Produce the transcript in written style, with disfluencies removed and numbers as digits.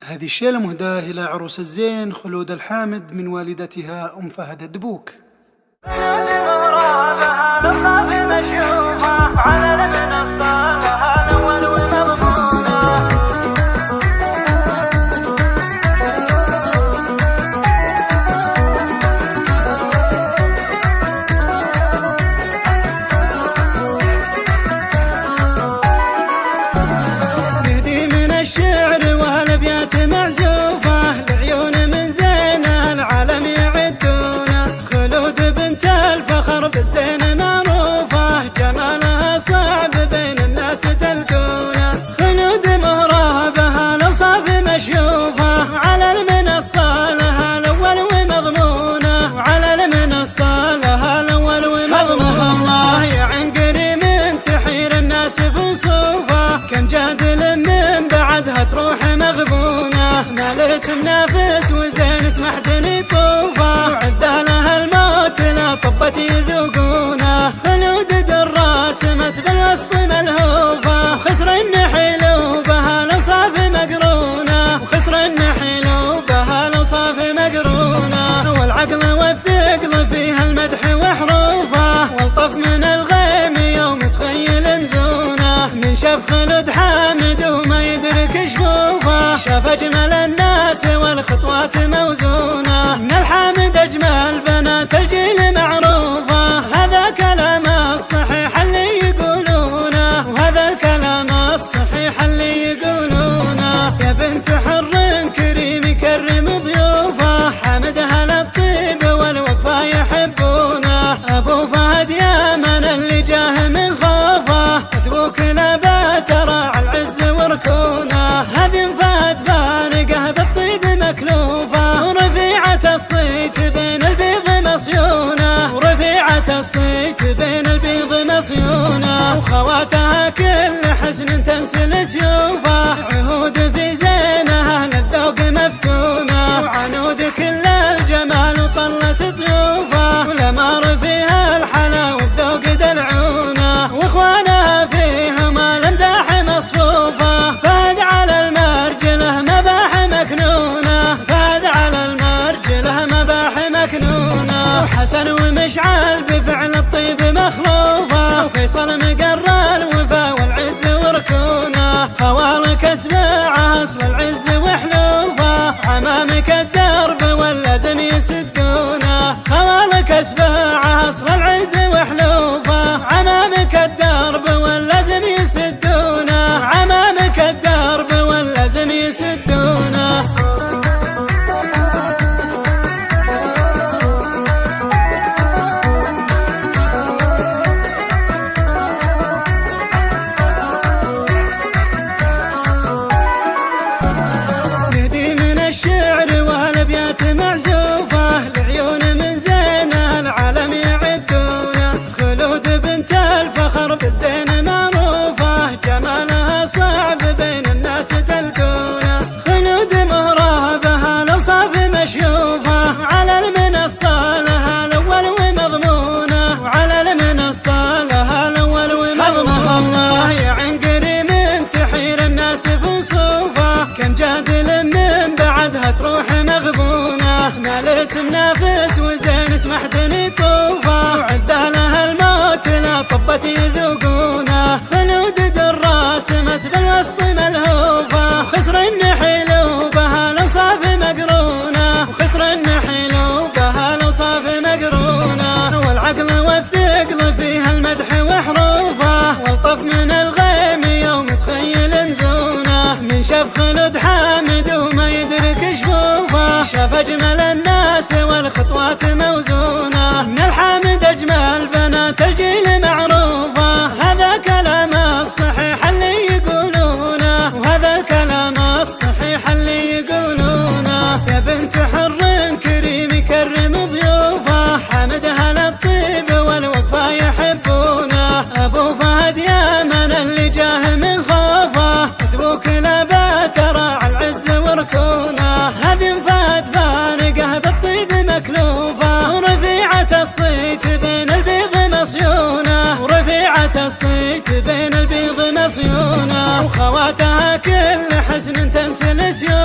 هذه الشيلة مهداة إلى عروس الزين خلود الحامد من والدتها أم فهد الدبوك. بالزين معروفة جمالها صعب بين الناس تلقونه، خلود مهرابها الأوصاف مشيوفة، على المنصة لها الأول ومضمونه، وعلى المنصة لها الأول ومضمونه. الله يعن قريم تحير الناس بوصوفه، كم جادل من بعدها تروح مغبونه، مالت منافس وزين اسمح دني طوفه، وعدى لها الموت لا طبت يذوقونه، خلود دراس مت بالوسط ملهوفه، خسر النحيل وبها الأوصاف مقرونه، وخسر النحيل وبها الأوصاف مقرونه، والعقل والثقل فيها المدح وحروفه، والطف من الغيم يوم تخيل نزونه، من شاف خلود حامد وما يدرك شفوفه، شاف أجمل الناس والخطوات موزونه، من الحامد أجمل بنات الجيل معروفة، هذا كلام الصحيح اللي يقولونه، وهذا الكلام الصحيح اللي يقولونه، يا بنت حر كريم يكرم ضيوفه، حمدها للطيب والوفا يحبونه، أبو فهد يا من اللي جاه من خوفه، أدبوك نبات راعى العز وركونه، هذه فهد فارقه بالطيب مكلوفه، ورفيعة الصيت بين البيض مصيونه، ورفيعة الصيت بين البيض مصيونه، وخواتها كل حسن تنسل سيوفه، عهود في زينها للذوق مفتونه، وعنود كل الجمال وطلت ضيوفه، والأمار فيها الحلا والذوق دلعونه، واخوانها فيهم الامداح مصفوفه، فهد على المرجله مباح مكنونه، فهد على المرجله مباح مكنونه، وحسن ومشعل بفعل الطيب مخلوفه، وفيصل مقر الوفا والعز وركونه، خوالك اسماعه اصل العز وحلوفه، عمامك الدرب واللازم يسدونه، خوالك اسماعه اصل العز وحلوفه، عمامك الدرب واللازم يسدونه، عمامك الدرب واللازم يسدونه. معزوفة لعيون من زين العالم يعدونه، خلود بنت الفخر بالزين معروفة، جمالها صعب بين الناس تلقونه، خلود مهرابها الأوصاف مشيوفة، على المنصة لها الأول ومضمونه، وعلى المنصة لها الأول ومضمونه. الله يعن قريم تحير الناس بوصوفه، كم جادل من بعدها تروح مغبونه، مالت منافس وزين اسمح دني طوفه، وعدى لها الموت لا طبت يذوقونه، خلود دراس مت بالوسط ملهوفه، خسر النحيل وبها الأوصاف مقرونه، وخسر النحيل وبها الأوصاف مقرونه، والعقل والثقل فيها المدح وحروفه، والطف من الغيم يوم تخيل نزونه، من شاف خلود حامد وما يدرك شفوفه، شاف أجمل الناس والخطوات موزونه، من الحامد أجمل بنات الجيل معروفة، هذا كلام الصحيح اللي يقولونه، وهذا الكلام الصحيح اللي يقولونه، يا بنت حر كريم يكرم ضيوفه، حمدها للطيب والوفا يحبونه، أبو فهد يا من اللي جاه من خوفه، أدبوك نبات راعى العز وركونه، هذه فهد فارقه بالطيب مكلوفه، ورفيعة الصيت بين البيض مصيونه، ورفيعة الصيت بين البيض مصيونه، وخواتها كل حسن تنسل سيوفه،